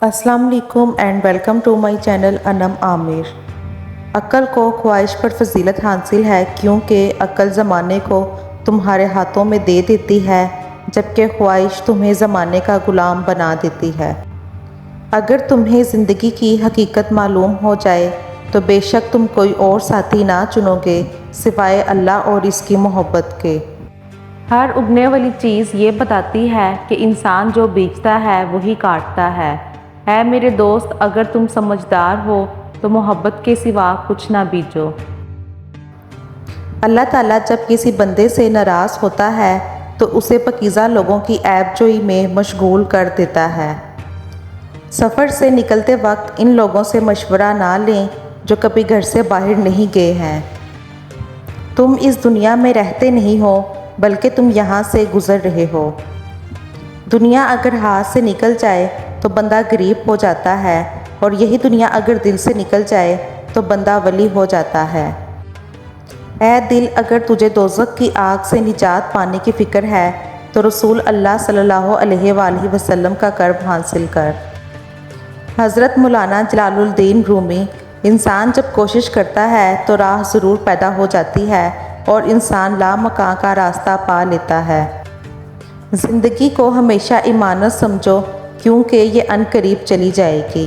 अस्सलाम वालेकुम and welcome to my channel Anam Aamir. अक्ल को ख्वाहिश पर फजीलत हासिल है क्योंकि अक्ल ज़माने को तुम्हारे हाथों में दे देती है, जबकि ख्वाहिश तुम्हें ज़माने का ग़ुलाम बना देती है। अगर तुम्हें ज़िंदगी की हकीकत मालूम हो जाए तो बेशक तुम कोई और साथी ना चुनोगे सिवाय अल्लाह और इसकी मोहब्बत के। हर उगने वाली चीज़ ये बताती है कि इंसान जो बीजता है वही काटता है। मेरे दोस्त, अगर तुम समझदार हो तो मोहब्बत के सिवा कुछ ना बीजो। अल्लाह ताला जब किसी बंदे से नाराज़ होता है तो उसे पाकीज़ा लोगों की ऐबजोई में मशगूल कर देता है। सफ़र से निकलते वक्त इन लोगों से मशवरा ना लें जो कभी घर से बाहर नहीं गए हैं। तुम इस दुनिया में रहते नहीं हो बल्कि तुम यहाँ से गुज़र रहे हो। दुनिया अगर हाथ से निकल जाए तो बंदा गरीब हो जाता है, और यही दुनिया अगर दिल से निकल जाए तो बंदा वली हो जाता है। ऐ दिल, अगर तुझे दोज़ख की आग से निजात पाने की फ़िक्र है तो रसूल अल्लाह सल्लल्लाहु अलैहि वसल्लम का कर्ब हासिल कर। हज़रत मौलाना जलालुद्दीन रूमी, इंसान जब कोशिश करता है तो राह ज़रूर पैदा हो जाती है और इंसान लामकां का रास्ता पा लेता है। ज़िंदगी को हमेशा इमानत समझो क्योंकि ये अनकरीब चली जाएगी।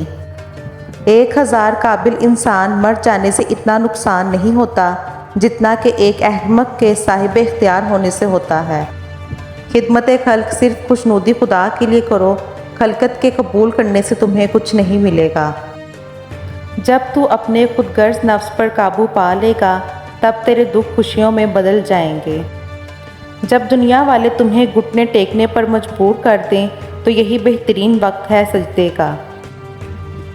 1000 काबिल इंसान मर जाने से इतना नुकसान नहीं होता जितना कि एक अहमक के साहिब इख्तियार होने से होता है। खिदमत खल्क सिर्फ खुशनुदी खुदा के लिए करो, खलकत के कबूल करने से तुम्हें कुछ नहीं मिलेगा। जब तू अपने खुदगर्ज नफ्स पर काबू पा लेगा तब तेरे दुख खुशियों में बदल जाएंगे। जब दुनिया वाले तुम्हें घुटने टेकने पर मजबूर कर दें तो यही बेहतरीन वक्त है सजदे का।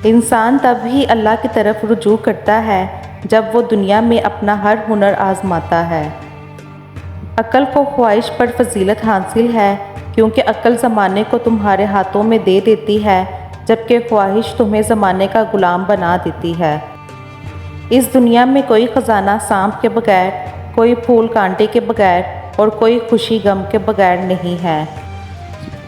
इंसान तब ही अल्लाह की तरफ रुजू करता है जब वो दुनिया में अपना हर हुनर आजमाता है। अक्ल को ख्वाहिश पर फजीलत हासिल है क्योंकि अक्ल ज़माने को तुम्हारे हाथों में दे देती है, जबकि ख्वाहिश तुम्हें ज़माने का ग़ुलाम बना देती है। इस दुनिया में कोई ख़जाना सांप के बगैर, कोई फूल कांटे के बगैर और कोई खुशी गम के बगैर नहीं है।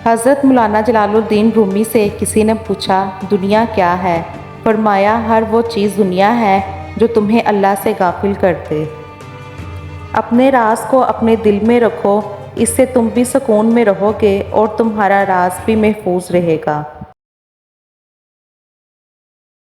हज़रत मौलाना जलालुद्दीन रूमी से किसी ने पूछा, दुनिया क्या है? फरमाया, हर वो चीज़ दुनिया है जो तुम्हें अल्लाह से गाफिल कर दे। अपने राज को अपने दिल में रखो, इससे तुम भी सुकून में रहोगे और तुम्हारा राज भी महफूज रहेगा।